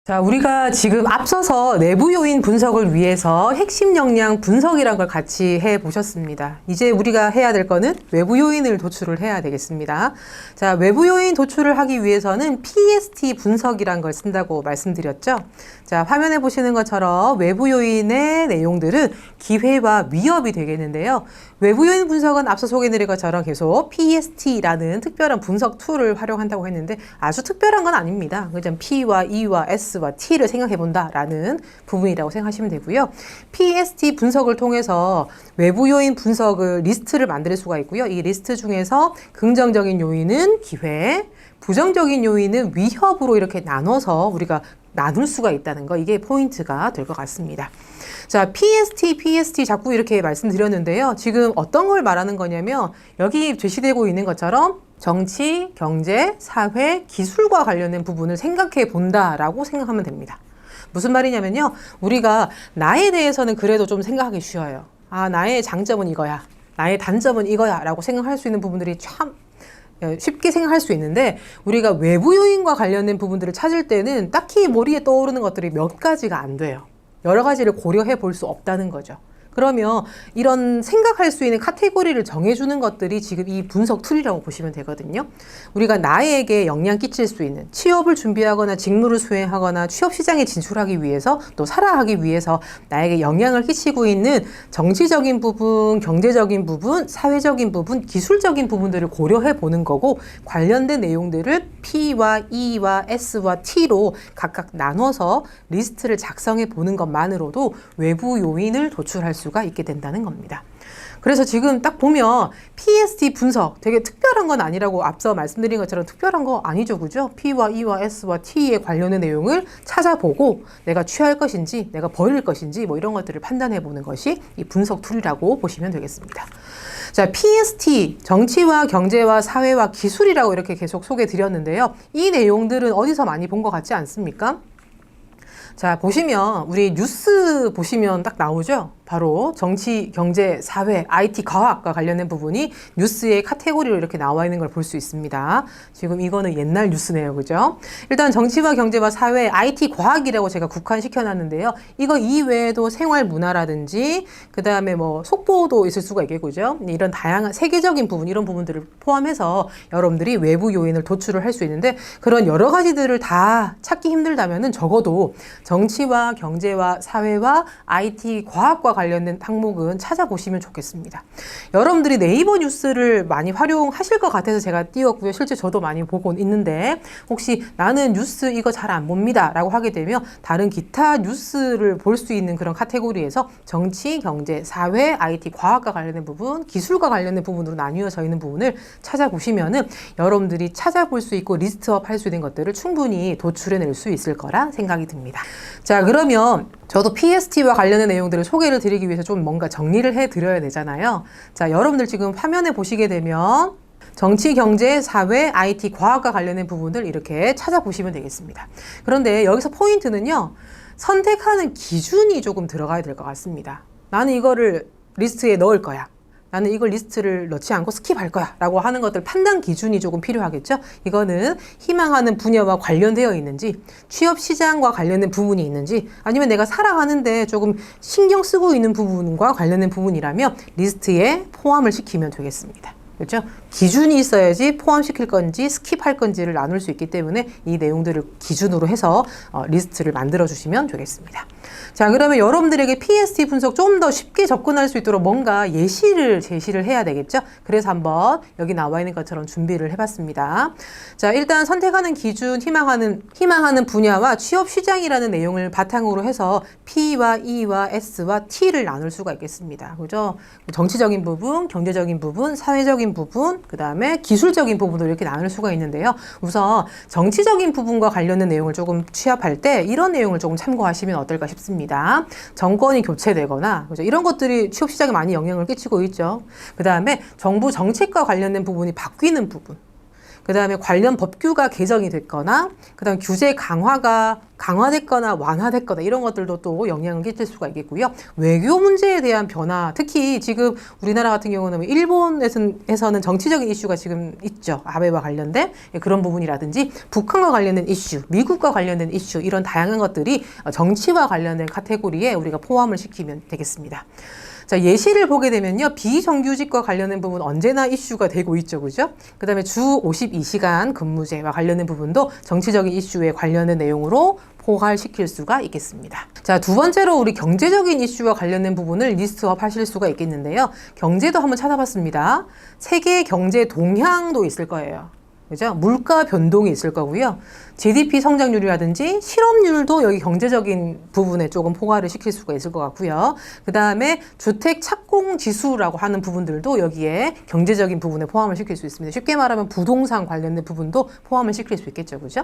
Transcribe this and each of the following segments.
자, 우리가 지금 앞서서 내부 요인 분석을 위해서 핵심 역량 분석이란 걸 같이 해 보셨습니다. 이제 우리가 해야 될 거는 외부 요인을 도출을 해야 되겠습니다. 자, 외부 요인 도출을 하기 위해서는 PST 분석이란 걸 쓴다고 말씀드렸죠. 자, 화면에 보시는 것처럼 외부 요인의 내용들은 기회와 위협이 되겠는데요. 외부 요인 분석은 앞서 소개해드린 것처럼 계속 PST라는 특별한 분석 툴을 활용한다고 했는데 아주 특별한 건 아닙니다. 그냥 P와 E와 S와 T를 생각해 본다라는 부분이라고 생각하시면 되고요. PST 분석을 통해서 외부 요인 분석을 리스트를 만들 수가 있고요. 이 리스트 중에서 긍정적인 요인은 기회, 부정적인 요인은 위협으로 이렇게 나눠서 우리가 나눌 수가 있다는 거, 이게 포인트가 될 것 같습니다. 자, PST 자꾸 이렇게 말씀드렸는데요. 지금 어떤 걸 말하는 거냐면 여기 제시되고 있는 것처럼 정치, 경제, 사회, 기술과 관련된 부분을 생각해 본다라고 생각하면 됩니다. 무슨 말이냐면요. 우리가 나에 대해서는 그래도 좀 생각하기 쉬워요. 아, 나의 장점은 이거야. 나의 단점은 이거야. 라고 생각할 수 있는 부분들이 참 쉽게 생각할 수 있는데 우리가 외부 요인과 관련된 부분들을 찾을 때는 딱히 머리에 떠오르는 것들이 몇 가지가 안 돼요. 여러 가지를 고려해 볼 수 없다는 거죠. 그러면 이런 생각할 수 있는 카테고리를 정해주는 것들이 지금 이 분석 툴이라고 보시면 되거든요. 우리가 나에게 영향 끼칠 수 있는 취업을 준비하거나 직무를 수행하거나 취업 시장에 진출하기 위해서 또 살아가기 위해서 나에게 영향을 끼치고 있는 정치적인 부분, 경제적인 부분, 사회적인 부분, 기술적인 부분들을 고려해 보는 거고 관련된 내용들을 P와 E와 S와 T로 각각 나눠서 리스트를 작성해 보는 것만으로도 외부 요인을 도출할 수가 있게 된다는 겁니다. 그래서 지금 딱 보면 PST 분석 되게 특별한 건 아니라고 앞서 말씀드린 것처럼 특별한 거 아니죠, 그죠? P와 E와 S와 T에 관련된 내용을 찾아보고 내가 취할 것인지 내가 버릴 것인지 뭐 이런 것들을 판단해 보는 것이 이 분석 툴이라고 보시면 되겠습니다. 자, PST, 정치와 경제와 사회와 기술이라고 이렇게 계속 소개해 드렸는데요. 이 내용들은 어디서 많이 본 것 같지 않습니까? 자, 보시면 우리 뉴스 보시면 딱 나오죠? 바로 정치, 경제, 사회, IT, 과학과 관련된 부분이 뉴스의 카테고리로 이렇게 나와 있는 걸 볼 수 있습니다. 지금 이거는 옛날 뉴스네요. 그죠? 일단 정치와 경제와 사회, IT, 과학이라고 제가 국한시켜 놨는데요. 이거 이외에도 생활 문화라든지 그 다음에 뭐 속보도 있을 수가 있겠고요. 이런 다양한 세계적인 부분, 이런 부분들을 포함해서 여러분들이 외부 요인을 도출을 할 수 있는데 그런 여러 가지들을 다 찾기 힘들다면은 적어도 정치와 경제와 사회와 IT, 과학과 관련된 항목은 찾아보시면 좋겠습니다. 여러분들이 네이버 뉴스를 많이 활용하실 것 같아서 제가 띄웠고요. 실제 저도 많이 보고 있는데 혹시 나는 뉴스 이거 잘 안 봅니다 라고 하게 되면 다른 기타 뉴스를 볼 수 있는 그런 카테고리에서 정치, 경제, 사회, IT, 과학과 관련된 부분, 기술과 관련된 부분으로 나뉘어져 있는 부분을 찾아보시면은 여러분들이 찾아볼 수 있고 리스트업 할 수 있는 것들을 충분히 도출해낼 수 있을 거라 생각이 듭니다. 자, 그러면 저도 PST와 관련된 내용들을 소개를 드리기 위해서 좀 뭔가 정리를 해드려야 되잖아요. 자, 여러분들 지금 화면에 보시게 되면 정치, 경제, 사회, IT, 과학과 관련된 부분들 이렇게 찾아보시면 되겠습니다. 그런데 여기서 포인트는요. 선택하는 기준이 조금 들어가야 될 것 같습니다. 나는 이거를 리스트에 넣을 거야. 나는 이걸 리스트를 넣지 않고 스킵할 거야 라고 하는 것들 판단 기준이 조금 필요하겠죠. 이거는 희망하는 분야와 관련되어 있는지 취업 시장과 관련된 부분이 있는지 아니면 내가 살아가는데 조금 신경 쓰고 있는 부분과 관련된 부분이라면 리스트에 포함을 시키면 되겠습니다. 그렇죠? 기준이 있어야지 포함시킬 건지 스킵할 건지를 나눌 수 있기 때문에 이 내용들을 기준으로 해서 리스트를 만들어 주시면 되겠습니다. 자, 그러면 여러분들에게 PST 분석 좀 더 쉽게 접근할 수 있도록 뭔가 예시를 제시를 해야 되겠죠? 그래서 한번 여기 나와 있는 것처럼 준비를 해봤습니다. 자, 일단 선택하는 기준, 희망하는 분야와 취업 시장이라는 내용을 바탕으로 해서 P와 E와 S와 T를 나눌 수가 있겠습니다. 그죠? 정치적인 부분, 경제적인 부분, 사회적인 부분, 그 다음에 기술적인 부분도 이렇게 나눌 수가 있는데요. 우선 정치적인 부분과 관련된 내용을 조금 취합할 때 이런 내용을 조금 참고하시면 어떨까 싶습니다. 정권이 교체되거나 그죠? 이런 것들이 취업 시장에 많이 영향을 끼치고 있죠. 그 다음에 정부 정책과 관련된 부분이 바뀌는 부분. 그 다음에 관련 법규가 개정이 됐거나, 그 다음 규제 강화됐거나 완화됐거나 이런 것들도 또 영향을 끼칠 수가 있겠고요. 외교 문제에 대한 변화, 특히 지금 우리나라 같은 경우는 일본에서는 정치적인 이슈가 지금 있죠. 아베와 관련된 그런 부분이라든지 북한과 관련된 이슈, 미국과 관련된 이슈 이런 다양한 것들이 정치와 관련된 카테고리에 우리가 포함을 시키면 되겠습니다. 자, 예시를 보게 되면요. 비정규직과 관련된 부분 언제나 이슈가 되고 있죠. 그죠? 그 다음에 주 52시간 근무제와 관련된 부분도 정치적인 이슈에 관련된 내용으로 포괄시킬 수가 있겠습니다. 자, 두 번째로 우리 경제적인 이슈와 관련된 부분을 리스트업 하실 수가 있겠는데요. 경제도 한번 찾아봤습니다. 세계 경제 동향도 있을 거예요. 그죠? 물가 변동이 있을 거고요. GDP 성장률이라든지 실업률도 여기 경제적인 부분에 조금 포괄을 시킬 수가 있을 것 같고요. 그 다음에 주택 착공 지수라고 하는 부분들도 여기에 경제적인 부분에 포함을 시킬 수 있습니다. 쉽게 말하면 부동산 관련된 부분도 포함을 시킬 수 있겠죠. 그죠?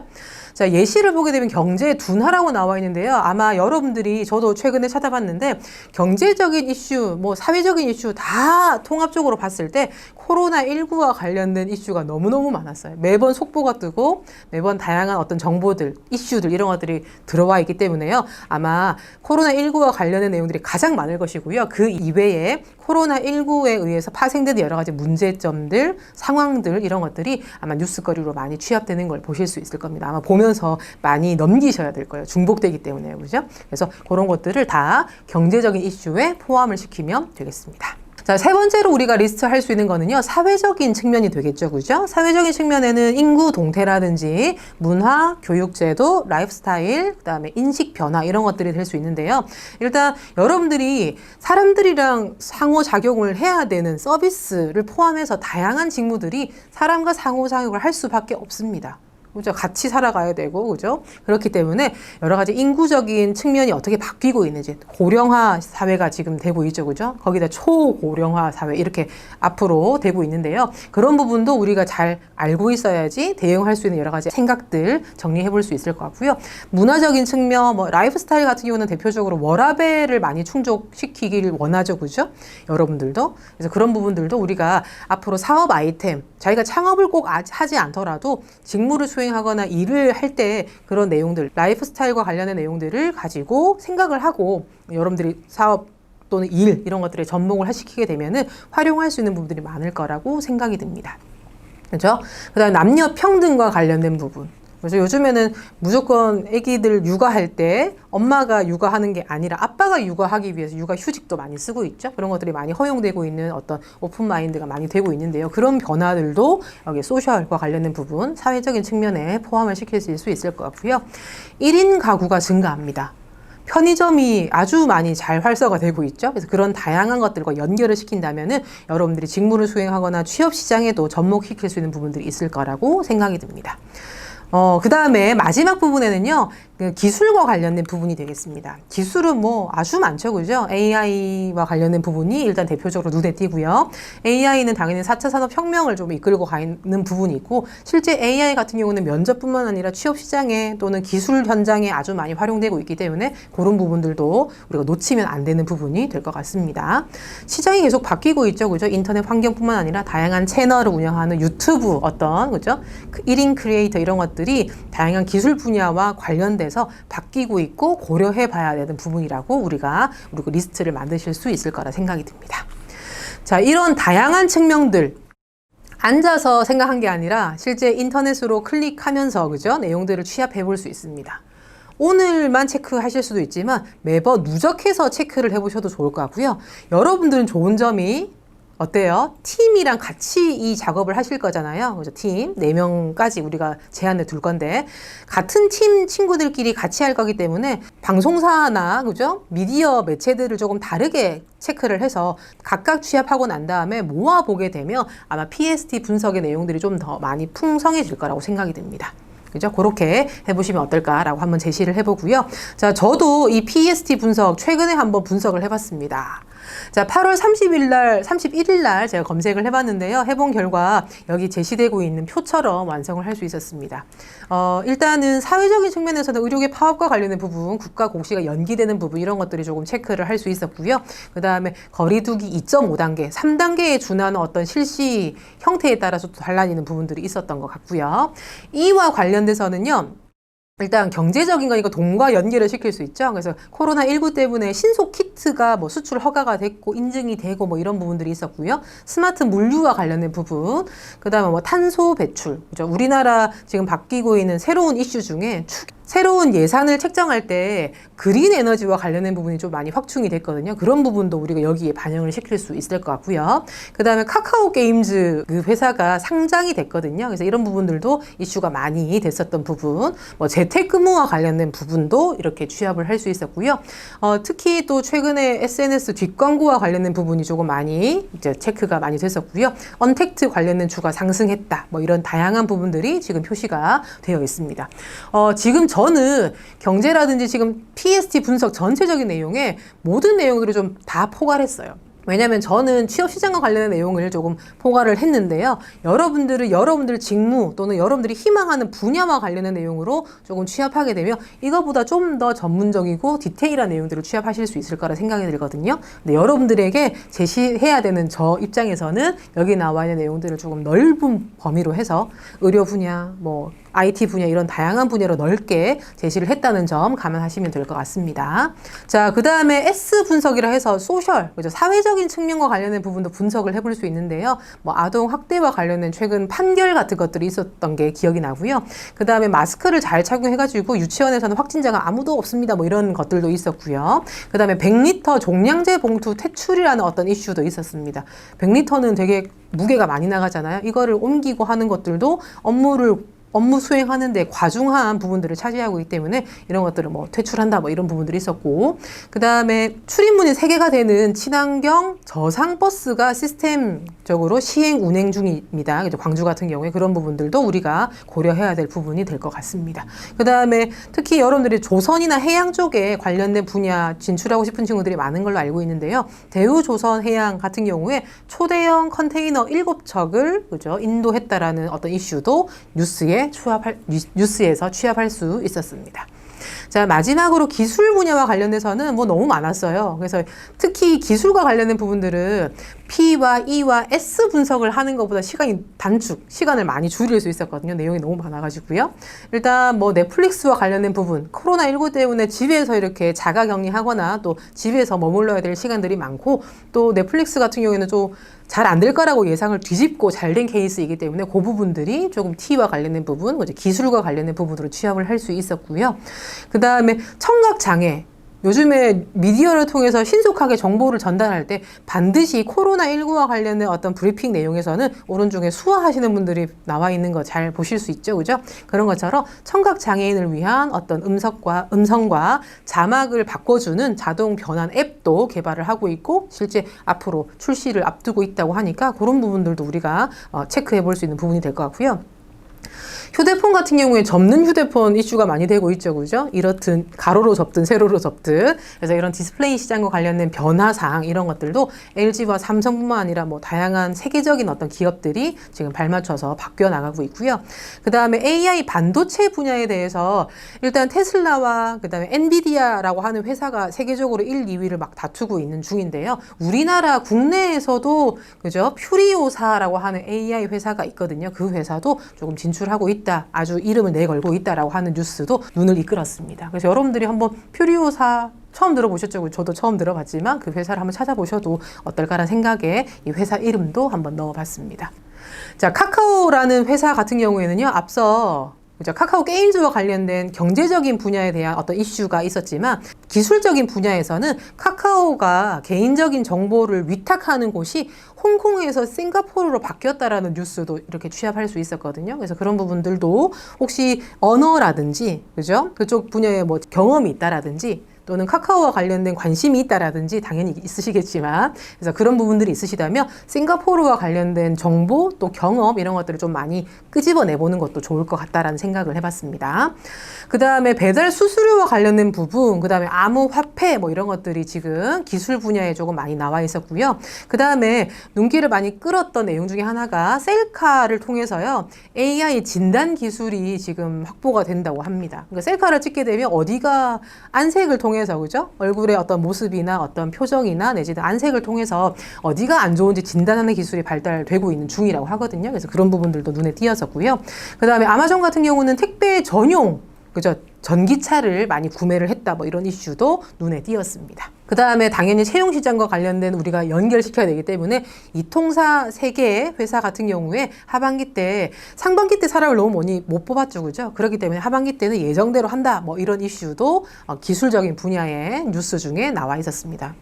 자, 예시를 보게 되면 경제 둔화라고 나와 있는데요. 아마 여러분들이 저도 최근에 찾아봤는데 경제적인 이슈, 뭐 사회적인 이슈 다 통합적으로 봤을 때 코로나19와 관련된 이슈가 너무너무 많았어요. 매번 속보가 뜨고 매번 다양한 어떤 정보들, 이슈들 이런 것들이 들어와 있기 때문에요. 아마 코로나19와 관련된 내용들이 가장 많을 것이고요. 그 이외에 코로나19에 의해서 파생되는 여러 가지 문제점들, 상황들 이런 것들이 아마 뉴스거리로 많이 취합되는 걸 보실 수 있을 겁니다. 아마 보면서 많이 넘기셔야 될 거예요. 중복되기 때문에. 그죠? 그래서 그런 것들을 다 경제적인 이슈에 포함을 시키면 되겠습니다. 자, 세 번째로 우리가 리스트 할 수 있는 거는요, 사회적인 측면이 되겠죠. 그죠? 사회적인 측면에는 인구 동태라든지 문화, 교육제도, 라이프스타일, 그 다음에 인식 변화 이런 것들이 될 수 있는데요. 일단 여러분들이 사람들이랑 상호작용을 해야 되는 서비스를 포함해서 다양한 직무들이 사람과 상호작용을 할 수밖에 없습니다. 그죠? 같이 살아가야 되고, 그죠? 그렇기 때문에 여러 가지 인구적인 측면이 어떻게 바뀌고 있는지, 고령화 사회가 지금 되고 있죠, 그죠? 거기다 초고령화 사회, 이렇게 앞으로 되고 있는데요. 그런 부분도 우리가 잘 알고 있어야지 대응할 수 있는 여러 가지 생각들 정리해 볼 수 있을 것 같고요. 문화적인 측면, 뭐, 라이프 스타일 같은 경우는 대표적으로 워라밸을 많이 충족시키길 원하죠, 그죠? 여러분들도. 그래서 그런 부분들도 우리가 앞으로 사업 아이템, 자기가 창업을 꼭 하지 않더라도 직무를 수행하거나 일을 할 때 그런 내용들, 라이프 스타일과 관련된 내용들을 가지고 생각을 하고 여러분들이 사업 또는 일 이런 것들에 접목을 시키게 되면은 활용할 수 있는 부분들이 많을 거라고 생각이 듭니다. 그렇죠? 그다음에 남녀 평등과 관련된 부분. 그래서 요즘에는 무조건 아기들 육아할 때 엄마가 육아하는 게 아니라 아빠가 육아하기 위해서 육아 휴직도 많이 쓰고 있죠. 그런 것들이 많이 허용되고 있는 어떤 오픈 마인드가 많이 되고 있는데요. 그런 변화들도 여기 소셜과 관련된 부분, 사회적인 측면에 포함을 시킬 수 있을 것 같고요. 1인 가구가 증가합니다. 편의점이 아주 많이 잘 활성화되고 있죠. 그래서 그런 다양한 것들과 연결을 시킨다면은 여러분들이 직무를 수행하거나 취업 시장에도 접목시킬 수 있는 부분들이 있을 거라고 생각이 듭니다. 그 다음에 마지막 부분에는요, 기술과 관련된 부분이 되겠습니다. 기술은 뭐 아주 많죠, 그죠? AI와 관련된 부분이 일단 대표적으로 눈에 띄고요. AI는 당연히 4차 산업혁명을 좀 이끌고 가는 부분이 있고, 실제 AI 같은 경우는 면접뿐만 아니라 취업 시장에 또는 기술 현장에 아주 많이 활용되고 있기 때문에 그런 부분들도 우리가 놓치면 안 되는 부분이 될 것 같습니다. 시장이 계속 바뀌고 있죠, 그죠? 인터넷 환경뿐만 아니라 다양한 채널을 운영하는 유튜브 어떤, 그죠? 1인 크리에이터 이런 것들이 다양한 기술 분야와 관련돼서 바뀌고 있고 고려해 봐야 되는 부분이라고 우리가 리스트를 만드실 수 있을 거라 생각이 듭니다. 자, 이런 다양한 측면들 앉아서 생각한 게 아니라 실제 인터넷으로 클릭하면서 그죠? 내용들을 취합해 볼 수 있습니다. 오늘만 체크하실 수도 있지만 매번 누적해서 체크를 해보셔도 좋을 것 같고요. 여러분들은 좋은 점이 어때요? 팀이랑 같이 이 작업을 하실 거잖아요. 그죠? 팀 4명까지 우리가 제한을 둘 건데 같은 팀 친구들끼리 같이 할 거기 때문에 방송사나 그죠? 미디어 매체들을 조금 다르게 체크를 해서 각각 취합하고 난 다음에 모아 보게 되면 아마 PST 분석의 내용들이 좀 더 많이 풍성해질 거라고 생각이 됩니다. 그죠? 그렇게 해보시면 어떨까라고 한번 제시를 해보고요. 자, 저도 이 PST 분석 최근에 한번 분석을 해봤습니다. 자, 8월 31일 날 제가 검색을 해봤는데요. 해본 결과 여기 제시되고 있는 표처럼 완성을 할 수 있었습니다. 일단은 사회적인 측면에서는 의료계 파업과 관련된 부분, 국가 공시가 연기되는 부분 이런 것들이 조금 체크를 할 수 있었고요. 그 다음에 거리두기 2.5단계, 3단계에 준하는 어떤 실시 형태에 따라서 또 달라지는 부분들이 있었던 것 같고요. 이와 관련돼서는요. 일단 경제적인 거니까 돈과 연계를 시킬 수 있죠. 그래서 코로나19 때문에 신속 키트가 뭐 수출 허가가 됐고 인증이 되고 뭐 이런 부분들이 있었고요. 스마트 물류와 관련된 부분, 그다음에 뭐 탄소 배출, 그죠? 우리나라 지금 바뀌고 있는 새로운 이슈 중에 새로운 예산을 책정할 때 그린 에너지와 관련된 부분이 좀 많이 확충이 됐거든요. 그런 부분도 우리가 여기에 반영을 시킬 수 있을 것 같고요. 그 다음에 카카오 게임즈 그 회사가 상장이 됐거든요. 그래서 이런 부분들도 이슈가 많이 됐었던 부분, 뭐 재택근무와 관련된 부분도 이렇게 취합을 할 수 있었고요. 특히 또 최근에 SNS 뒷광고와 관련된 부분이 조금 많이 이제 체크가 많이 됐었고요. 언택트 관련된 주가 상승했다. 뭐 이런 다양한 부분들이 지금 표시가 되어 있습니다. 지금 저는 경제라든지 지금 PST 분석 전체적인 내용에 모든 내용들을 좀 다 포괄했어요. 왜냐하면 저는 취업시장과 관련된 내용을 조금 포괄을 했는데요. 여러분들 직무 또는 여러분들이 희망하는 분야와 관련된 내용으로 조금 취합하게 되면 이거보다 좀 더 전문적이고 디테일한 내용들을 취합하실 수 있을 거라 생각이 들거든요. 근데 여러분들에게 제시해야 되는 저 입장에서는 여기 나와 있는 내용들을 조금 넓은 범위로 해서 의료 분야, 뭐 IT 분야 이런 다양한 분야로 넓게 제시를 했다는 점 감안하시면 될 것 같습니다. 자, 그 다음에 S 분석이라 해서 소셜, 그죠? 사회적인 측면과 관련된 부분도 분석을 해볼 수 있는데요. 뭐 아동 학대와 관련된 최근 판결 같은 것들이 있었던 게 기억이 나고요. 그 다음에 마스크를 잘 착용해가지고 유치원에서는 확진자가 아무도 없습니다. 뭐 이런 것들도 있었고요. 그 다음에 100리터 종량제 봉투 퇴출이라는 어떤 이슈도 있었습니다. 100리터는 되게 무게가 많이 나가잖아요. 이거를 옮기고 하는 것들도 업무 수행하는데 과중한 부분들을 차지하고 있기 때문에 이런 것들을 뭐 퇴출한다 뭐 이런 부분들이 있었고, 그 다음에 출입문이 3개가 되는 친환경 저상버스가 시스템적으로 시행 운행 중입니다. 광주 같은 경우에 그런 부분들도 우리가 고려해야 될 부분이 될 것 같습니다. 그 다음에 특히 여러분들이 조선이나 해양 쪽에 관련된 분야 진출하고 싶은 친구들이 많은 걸로 알고 있는데요. 대우조선해양 같은 경우에 초대형 컨테이너 7척을 그죠? 인도했다라는 어떤 이슈도 뉴스에서 취합할 수 있었습니다. 자, 마지막으로 기술 분야와 관련돼서는 뭐 너무 많았어요. 그래서 특히 기술과 관련된 부분들은 P와 E와 S 분석을 하는 것보다 시간을 많이 줄일 수 있었거든요. 내용이 너무 많아가지고요. 일단 뭐 넷플릭스와 관련된 부분, 코로나19 때문에 집에서 이렇게 자가격리하거나 또 집에서 머물러야 될 시간들이 많고, 또 넷플릭스 같은 경우에는 좀 잘 안 될 거라고 예상을 뒤집고 잘 된 케이스이기 때문에 그 부분들이 조금 T와 관련된 부분, 기술과 관련된 부분으로 취합을 할 수 있었고요. 그 다음에 청각장애. 요즘에 미디어를 통해서 신속하게 정보를 전달할 때 반드시 코로나19와 관련된 어떤 브리핑 내용에서는 오른쪽에 수화하시는 분들이 나와 있는 거 잘 보실 수 있죠. 그죠? 그런 것처럼 청각장애인을 위한 어떤 음성과 자막을 바꿔주는 자동 변환 앱도 개발을 하고 있고 실제 앞으로 출시를 앞두고 있다고 하니까 그런 부분들도 우리가 체크해 볼 수 있는 부분이 될 것 같고요. 휴대폰 같은 경우에 접는 휴대폰 이슈가 많이 되고 있죠. 그죠? 이렇든 가로로 접든 세로로 접든. 그래서 이런 디스플레이 시장과 관련된 변화사항 이런 것들도 LG와 삼성뿐만 아니라 뭐 다양한 세계적인 어떤 기업들이 지금 발맞춰서 바뀌어 나가고 있고요. 그 다음에 AI 반도체 분야에 대해서 일단 테슬라와 그 다음에 엔비디아라고 하는 회사가 세계적으로 1, 2위를 막 다투고 있는 중인데요. 우리나라 국내에서도 그죠? 퓨리오사라고 하는 AI 회사가 있거든요. 그 회사도 조금 진출하고 있다. 아주 이름을 내걸고 있다라고 하는 뉴스도 눈을 이끌었습니다. 그래서 여러분들이 한번 퓨리오사 처음 들어보셨죠? 저도 처음 들어봤지만 그 회사를 한번 찾아보셔도 어떨까라는 생각에 이 회사 이름도 한번 넣어봤습니다. 자, 카카오라는 회사 같은 경우에는요, 앞서 그죠? 카카오 게임즈와 관련된 경제적인 분야에 대한 어떤 이슈가 있었지만 기술적인 분야에서는 카카오가 개인적인 정보를 위탁하는 곳이 홍콩에서 싱가포르로 바뀌었다라는 뉴스도 이렇게 취합할 수 있었거든요. 그래서 그런 부분들도 혹시 언어라든지 그죠? 그쪽 분야에 뭐 경험이 있다라든지 또는 카카오와 관련된 관심이 있다라든지 당연히 있으시겠지만 그래서 그런 부분들이 있으시다면 싱가포르와 관련된 정보 또 경험 이런 것들을 좀 많이 끄집어내보는 것도 좋을 것 같다라는 생각을 해봤습니다. 그 다음에 배달 수수료와 관련된 부분, 그 다음에 암호화폐 뭐 이런 것들이 지금 기술 분야에 조금 많이 나와 있었고요. 그 다음에 눈길을 많이 끌었던 내용 중에 하나가 셀카를 통해서요. AI 진단 기술이 지금 확보가 된다고 합니다. 그러니까 셀카를 찍게 되면 어디가 안색을 통해서 그죠? 얼굴의 어떤 모습이나 어떤 표정이나 내지는 안색을 통해서 어디가 안 좋은지 진단하는 기술이 발달되고 있는 중이라고 하거든요. 그래서 그런 부분들도 눈에 띄었었고요. 그 다음에 아마존 같은 경우는 택배 전용 그죠? 전기차를 많이 구매를 했다 뭐 이런 이슈도 눈에 띄었습니다. 그 다음에 당연히 채용 시장과 관련된 우리가 연결시켜야 되기 때문에 이통사 3개의 회사 같은 경우에 하반기 때 상반기 때 사람을 너무 많이 못 뽑았죠. 그죠? 그렇기 때문에 하반기 때는 예정대로 한다 뭐 이런 이슈도 기술적인 분야의 뉴스 중에 나와 있었습니다.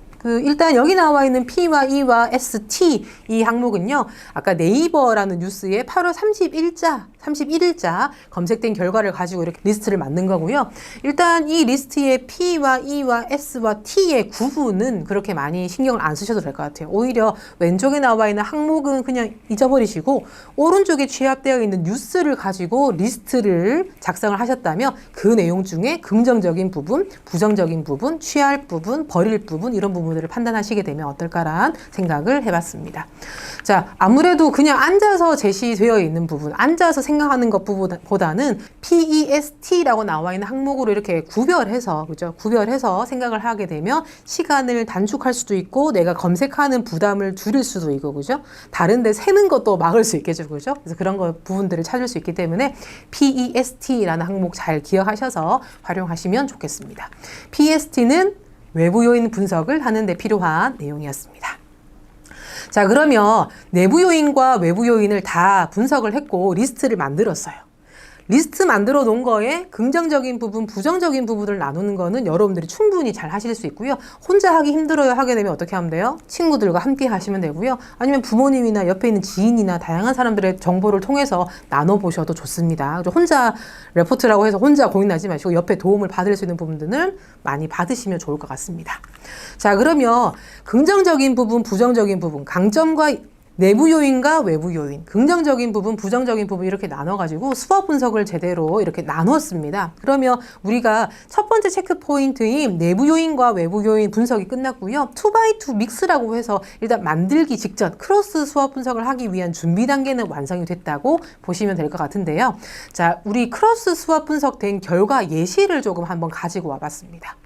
일단 여기 나와 있는 P와 E와 ST 이 항목은요. 아까 네이버라는 뉴스에 8월 31일자 검색된 결과를 가지고 이렇게 리스트를 만든 거고요. 일단 이 리스트의 P와 E와 S와 T의 구분은 그렇게 많이 신경을 안 쓰셔도 될 것 같아요. 오히려 왼쪽에 나와 있는 항목은 그냥 잊어버리시고 오른쪽에 취합되어 있는 뉴스를 가지고 리스트를 작성을 하셨다면 그 내용 중에 긍정적인 부분, 부정적인 부분, 취할 부분, 버릴 부분 이런 부분들을 판단하시게 되면 어떨까란 생각을 해봤습니다. 자, 아무래도 그냥 앉아서 제시되어 있는 부분, 앉아서 생각하는 것보다는 PEST라고 나와 있는 항목으로 이렇게 구별해서, 그죠? 구별해서 생각을 하게 되면 시간을 단축할 수도 있고, 내가 검색하는 부담을 줄일 수도 있고, 그죠? 다른데 새는 것도 막을 수 있겠죠, 그죠? 그래서 그런 부분들을 찾을 수 있기 때문에 PEST라는 항목 잘 기억하셔서 활용하시면 좋겠습니다. PEST는 외부 요인 분석을 하는 데 필요한 내용이었습니다. 자, 그러면 내부 요인과 외부 요인을 다 분석을 했고 리스트를 만들었어요. 리스트 만들어 놓은 거에 긍정적인 부분, 부정적인 부분을 나누는 거는 여러분들이 충분히 잘 하실 수 있고요. 혼자 하기 힘들어요 하게 되면 어떻게 하면 돼요? 친구들과 함께 하시면 되고요. 아니면 부모님이나 옆에 있는 지인이나 다양한 사람들의 정보를 통해서 나눠보셔도 좋습니다. 혼자 레포트라고 해서 혼자 고민하지 마시고 옆에 도움을 받을 수 있는 부분들을 많이 받으시면 좋을 것 같습니다. 자, 그러면 긍정적인 부분, 부정적인 부분, 강점과 내부 요인과 외부 요인, 긍정적인 부분, 부정적인 부분 이렇게 나눠가지고 수업 분석을 제대로 이렇게 나눴습니다. 그러면 우리가 첫 번째 체크 포인트인 내부 요인과 외부 요인 분석이 끝났고요. 2x2 믹스라고 해서 일단 만들기 직전 크로스 수업 분석을 하기 위한 준비 단계는 완성이 됐다고 보시면 될 것 같은데요. 자, 우리 크로스 수업 분석된 결과 예시를 조금 한번 가지고 와봤습니다.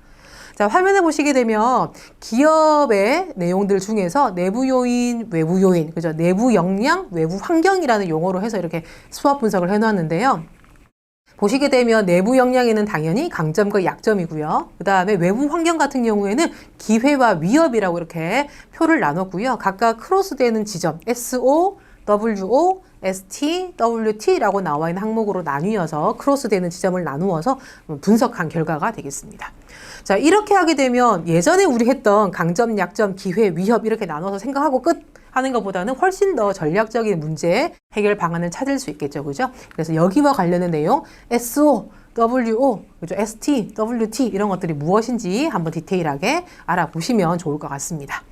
자, 화면에 보시게 되면 기업의 내용들 중에서 내부 요인, 외부 요인, 그죠? 내부 역량, 외부 환경이라는 용어로 해서 이렇게 수업 분석을 해놨는데요. 보시게 되면 내부 역량에는 당연히 강점과 약점이고요. 그 다음에 외부 환경 같은 경우에는 기회와 위협이라고 이렇게 표를 나눴고요. 각각 크로스되는 지점, SO, WO, ST, WT라고 나와 있는 항목으로 나뉘어서 크로스되는 지점을 나누어서 분석한 결과가 되겠습니다. 자, 이렇게 하게 되면 예전에 우리 했던 강점, 약점, 기회, 위협 이렇게 나눠서 생각하고 끝 하는 것보다는 훨씬 더 전략적인 문제 해결 방안을 찾을 수 있겠죠. 그죠? 그래서 여기와 관련된 내용 SO, WO, 그죠? ST, WT 이런 것들이 무엇인지 한번 디테일하게 알아보시면 좋을 것 같습니다.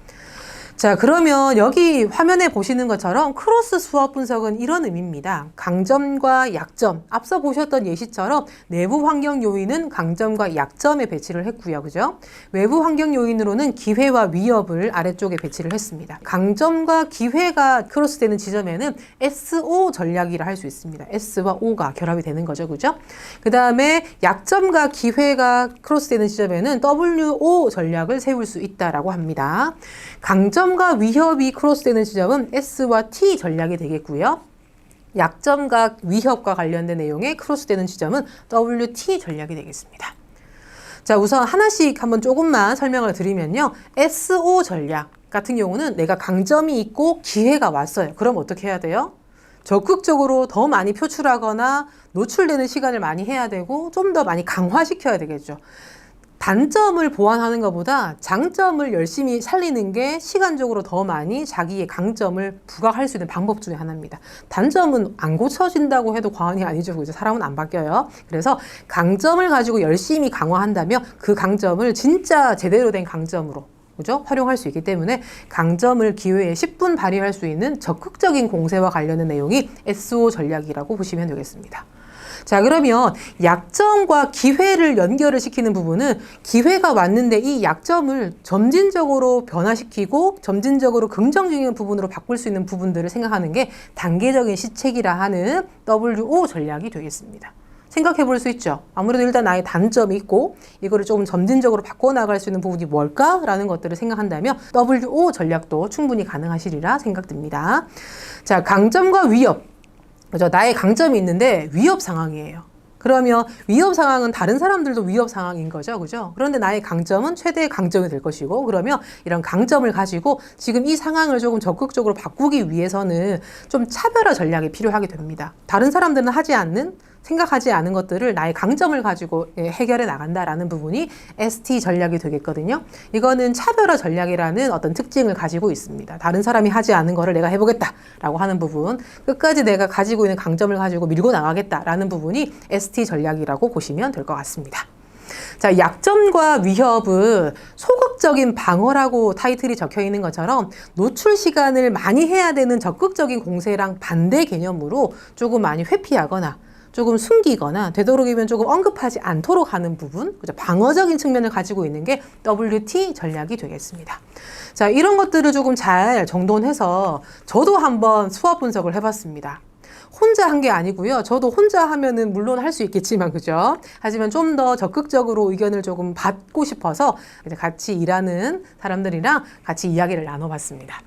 자, 그러면 여기 화면에 보시는 것처럼 크로스 수업 분석은 이런 의미입니다. 강점과 약점, 앞서 보셨던 예시처럼 내부 환경 요인은 강점과 약점에 배치를 했고요. 그죠? 외부 환경 요인으로는 기회와 위협을 아래쪽에 배치를 했습니다. 강점과 기회가 크로스되는 지점에는 SO 전략이라 할 수 있습니다. S와 O가 결합이 되는 거죠. 그죠? 그 다음에 약점과 기회가 크로스되는 지점에는 WO 전략을 세울 수 있다라고 합니다. 강점과 위협이 크로스되는 지점은 S와 T 전략이 되겠고요. 약점과 위협과 관련된 내용에 크로스되는 지점은 WT 전략이 되겠습니다. 자, 우선 하나씩 한번 조금만 설명을 드리면요. SO 전략 같은 경우는 내가 강점이 있고 기회가 왔어요. 그럼 어떻게 해야 돼요? 적극적으로 더 많이 표출하거나 노출되는 시간을 많이 해야 되고 좀 더 많이 강화시켜야 되겠죠. 단점을 보완하는 것보다 장점을 열심히 살리는 게 시간적으로 더 많이 자기의 강점을 부각할 수 있는 방법 중에 하나입니다. 단점은 안 고쳐진다고 해도 과언이 아니죠. 그죠? 사람은 안 바뀌어요. 그래서 강점을 가지고 열심히 강화한다면 그 강점을 진짜 제대로 된 강점으로 그죠? 활용할 수 있기 때문에 강점을 기회에 10분 발휘할 수 있는 적극적인 공세와 관련된 내용이 SO 전략이라고 보시면 되겠습니다. 자, 그러면 약점과 기회를 연결을 시키는 부분은 기회가 왔는데 이 약점을 점진적으로 변화시키고 점진적으로 긍정적인 부분으로 바꿀 수 있는 부분들을 생각하는 게 단계적인 시책이라 하는 WO 전략이 되겠습니다. 생각해 볼 수 있죠. 아무래도 일단 나의 단점이 있고 이거를 조금 점진적으로 바꿔나갈 수 있는 부분이 뭘까라는 것들을 생각한다면 WO 전략도 충분히 가능하시리라 생각됩니다. 자, 강점과 위협. 그죠? 나의 강점이 있는데 위협 상황이에요. 그러면 위협 상황은 다른 사람들도 위협 상황인 거죠. 그죠? 그런데 나의 강점은 최대의 강점이 될 것이고, 그러면 이런 강점을 가지고 지금 이 상황을 조금 적극적으로 바꾸기 위해서는 좀 차별화 전략이 필요하게 됩니다. 다른 사람들은 하지 않는, 생각하지 않은 것들을 나의 강점을 가지고 해결해 나간다라는 부분이 ST 전략이 되겠거든요. 이거는 차별화 전략이라는 어떤 특징을 가지고 있습니다. 다른 사람이 하지 않은 거를 내가 해보겠다라고 하는 부분, 끝까지 내가 가지고 있는 강점을 가지고 밀고 나가겠다라는 부분이 ST 전략이라고 보시면 될 것 같습니다. 자, 약점과 위협은 소극적인 방어라고 타이틀이 적혀 있는 것처럼 노출 시간을 많이 해야 되는 적극적인 공세랑 반대 개념으로 조금 많이 회피하거나 조금 숨기거나 되도록이면 조금 언급하지 않도록 하는 부분, 그죠? 방어적인 측면을 가지고 있는 게 WT 전략이 되겠습니다. 자, 이런 것들을 조금 잘 정돈해서 저도 한번 수업 분석을 해봤습니다. 혼자 한 게 아니고요. 저도 혼자 하면은 물론 할 수 있겠지만, 그죠? 하지만 좀 더 적극적으로 의견을 조금 받고 싶어서 이제 같이 일하는 사람들이랑 같이 이야기를 나눠봤습니다.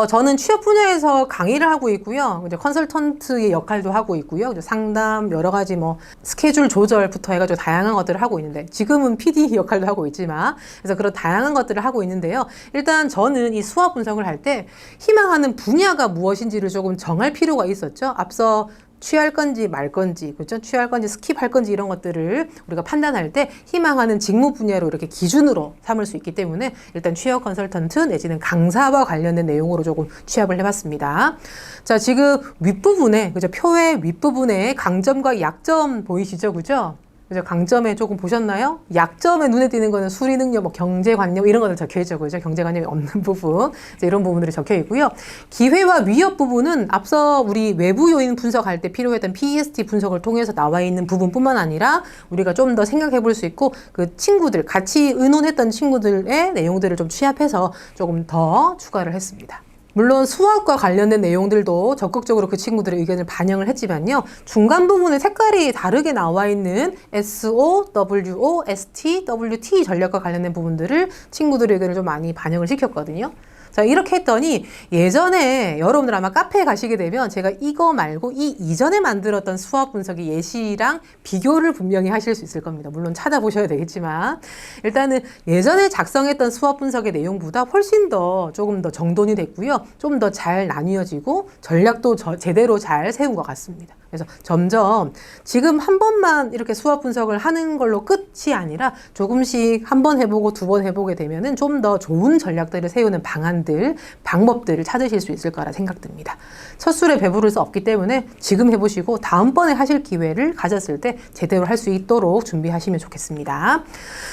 저는 취업 분야에서 강의를 하고 있고요. 이제 컨설턴트의 역할도 하고 있고요. 상담, 여러 가지 뭐 스케줄 조절부터 해가지고 다양한 것들을 하고 있는데, 지금은 PD 역할도 하고 있지만, 그래서 그런 다양한 것들을 하고 있는데요. 일단 저는 이 수학 분석을 할 때 희망하는 분야가 무엇인지를 조금 정할 필요가 있었죠. 앞서 취할 건지 말 건지, 그렇죠? 취할 건지 스킵할 건지 이런 것들을 우리가 판단할 때 희망하는 직무 분야로 이렇게 기준으로 삼을 수 있기 때문에 일단 취업 컨설턴트 내지는 강사와 관련된 내용으로 조금 취합을 해봤습니다. 자, 지금 윗부분에, 그죠? 표의 윗부분에 강점과 약점 보이시죠? 그죠? 그죠? 강점에 조금 보셨나요? 약점에 눈에 띄는 거는 수리 능력, 뭐 경제관념 이런 것들 적혀 있죠. 그죠? 경제관념이 없는 부분. 이제 이런 부분들이 적혀 있고요. 기회와 위협 부분은 앞서 우리 외부 요인 분석할 때 필요했던 PEST 분석을 통해서 나와 있는 부분뿐만 아니라 우리가 좀 더 생각해 볼 수 있고 그 친구들, 같이 의논했던 친구들의 내용들을 좀 취합해서 조금 더 추가를 했습니다. 물론 수학과 관련된 내용들도 적극적으로 그 친구들의 의견을 반영을 했지만요. 중간 부분에 색깔이 다르게 나와 있는 SO, WO, ST, WT 전략과 관련된 부분들을 친구들의 의견을 좀 많이 반영을 시켰거든요. 자, 이렇게 했더니 예전에 여러분들 아마 카페에 가시게 되면 제가 이거 말고 이 이전에 만들었던 수학 분석의 예시랑 비교를 분명히 하실 수 있을 겁니다. 물론 찾아보셔야 되겠지만 일단은 예전에 작성했던 수학 분석의 내용보다 훨씬 더 조금 더 정돈이 됐고요. 좀 더 잘 나뉘어지고 전략도 제대로 잘 세운 것 같습니다. 그래서 점점 지금 한 번만 이렇게 수학 분석을 하는 걸로 끝이 아니라 조금씩 한 번 해보고 두 번 해보게 되면은 좀 더 좋은 전략들을 세우는 방안들, 방법들을 찾으실 수 있을 거라 생각됩니다. 첫 술에 배부를 수 없기 때문에 지금 해보시고 다음번에 하실 기회를 가졌을 때 제대로 할 수 있도록 준비하시면 좋겠습니다.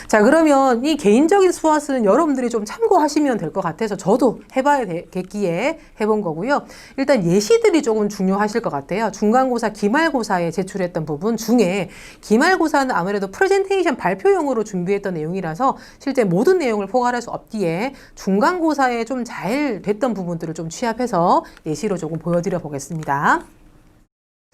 자, 그러면 이 개인적인 수학은 여러분들이 좀 참고하시면 될 것 같아서 저도 해봐야겠기에 해본 거고요. 일단 예시들이 조금 중요하실 것 같아요. 중간고사, 기말고사에 제출했던 부분 중에 기말고사는 아무래도 프레젠테이션 발표용으로 준비했던 내용이라서 실제 모든 내용을 포괄할 수 없기에 중간고사에 좀 잘 됐던 부분들을 좀 취합해서 예시로 조금 보여드려 보겠습니다.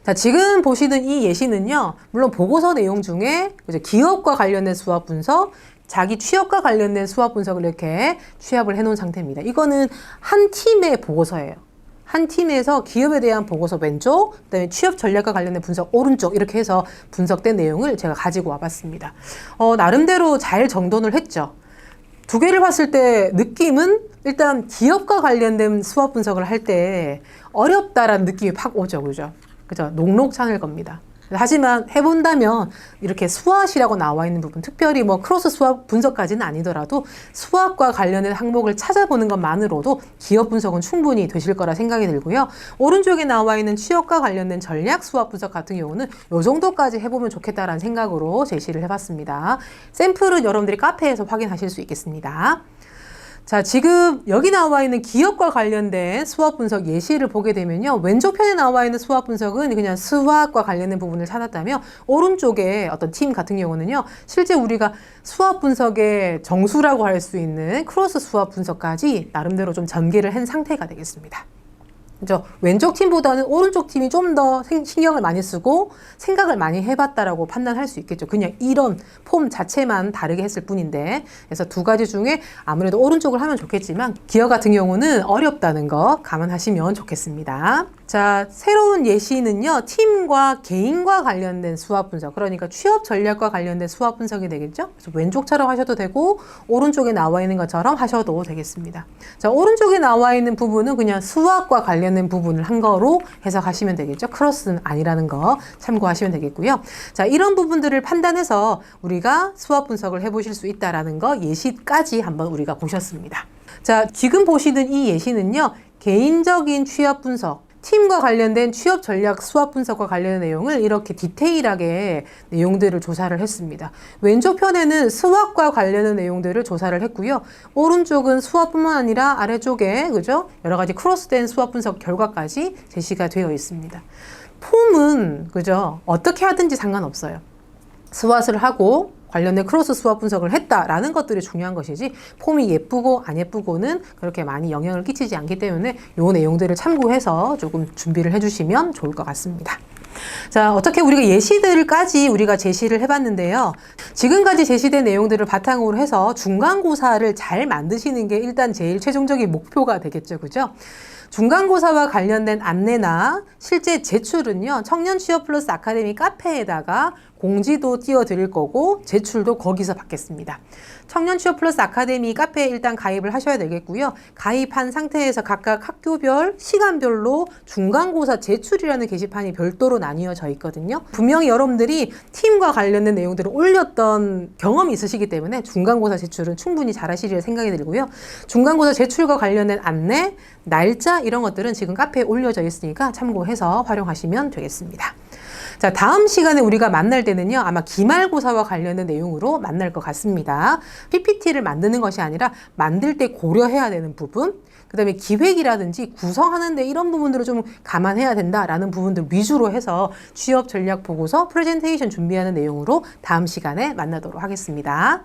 자, 지금 보시는 이 예시는요, 물론 보고서 내용 중에 기업과 관련된 수학 분석, 자기 취업과 관련된 수학 분석을 이렇게 취합을 해놓은 상태입니다. 이거는 한 팀의 보고서예요. 한 팀에서 기업에 대한 보고서 왼쪽, 그다음에 취업 전략과 관련된 분석 오른쪽 이렇게 해서 분석된 내용을 제가 가지고 와봤습니다. 나름대로 잘 정돈을 했죠. 두 개를 봤을 때 느낌은 일단 기업과 관련된 수학 분석을 할 때 어렵다라는 느낌이 팍 오죠. 그죠? 그죠? 녹록찮을 겁니다. 하지만 해본다면 이렇게 수학이라고 나와 있는 부분, 특별히 뭐 크로스 수학 분석까지는 아니더라도 수학과 관련된 항목을 찾아보는 것만으로도 기업 분석은 충분히 되실 거라 생각이 들고요. 오른쪽에 나와 있는 취업과 관련된 전략 수학 분석 같은 경우는 이 정도까지 해보면 좋겠다라는 생각으로 제시를 해봤습니다. 샘플은 여러분들이 카페에서 확인하실 수 있겠습니다. 자, 지금 여기 나와 있는 기업과 관련된 수학 분석 예시를 보게 되면요. 왼쪽 편에 나와 있는 수학 분석은 그냥 수학과 관련된 부분을 찾았다면 오른쪽에 어떤 팀 같은 경우는요. 실제 우리가 수학 분석의 정수라고 할 수 있는 크로스 수학 분석까지 나름대로 좀 전개를 한 상태가 되겠습니다. 그죠? 왼쪽 팀보다는 오른쪽 팀이 좀 더 신경을 많이 쓰고 생각을 많이 해봤다라고 판단할 수 있겠죠. 그냥 이런 폼 자체만 다르게 했을 뿐인데. 그래서 두 가지 중에 아무래도 오른쪽을 하면 좋겠지만 기업 같은 경우는 어렵다는 거 감안하시면 좋겠습니다. 자, 새로운 예시는요. 팀과 개인과 관련된 수학 분석, 그러니까 취업 전략과 관련된 수학 분석이 되겠죠. 그래서 왼쪽처럼 하셔도 되고 오른쪽에 나와 있는 것처럼 하셔도 되겠습니다. 자, 오른쪽에 나와 있는 부분은 그냥 수학과 관련된 부분을 한 거로 해석하시면 되겠죠. 크로스는 아니라는 거 참고하시면 되겠고요. 자, 이런 부분들을 판단해서 우리가 수학 분석을 해보실 수 있다라는 거 예시까지 한번 우리가 보셨습니다. 자, 지금 보시는 이 예시는요. 개인적인 취업 분석, 팀과 관련된 취업 전략 수학 분석과 관련된 내용을 이렇게 디테일하게 내용들을 조사를 했습니다. 왼쪽 편에는 수학과 관련된 내용들을 조사를 했고요. 오른쪽은 수학뿐만 아니라 아래쪽에 그죠? 여러 가지 크로스된 수학 분석 결과까지 제시가 되어 있습니다. 폼은 그죠? 어떻게 하든지 상관없어요. 수학을 하고 관련된 크로스 수학 분석을 했다라는 것들이 중요한 것이지 폼이 예쁘고 안 예쁘고는 그렇게 많이 영향을 끼치지 않기 때문에 이 내용들을 참고해서 조금 준비를 해주시면 좋을 것 같습니다. 자, 어떻게 우리가 예시들까지 우리가 제시를 해봤는데요. 지금까지 제시된 내용들을 바탕으로 해서 중간고사를 잘 만드시는 게 일단 제일 최종적인 목표가 되겠죠. 그죠? 중간고사와 관련된 안내나 실제 제출은요. 청년 취업 플러스 아카데미 카페에다가 공지도 띄워드릴 거고 제출도 거기서 받겠습니다. 청년 취업 플러스 아카데미 카페에 일단 가입을 하셔야 되겠고요. 가입한 상태에서 각각 학교별, 시간별로 중간고사 제출이라는 게시판이 별도로 나뉘어져 있거든요. 분명히 여러분들이 팀과 관련된 내용들을 올렸던 경험이 있으시기 때문에 중간고사 제출은 충분히 잘하시리라 생각이 들고요. 중간고사 제출과 관련된 안내, 날짜 이런 것들은 지금 카페에 올려져 있으니까 참고해서 활용하시면 되겠습니다. 자, 다음 시간에 우리가 만날 때는요, 아마 기말고사와 관련된 내용으로 만날 것 같습니다. PPT를 만드는 것이 아니라 만들 때 고려해야 되는 부분, 그 다음에 기획이라든지 구성하는데 이런 부분들을 좀 감안해야 된다라는 부분들 위주로 해서 취업 전략 보고서 프레젠테이션 준비하는 내용으로 다음 시간에 만나도록 하겠습니다.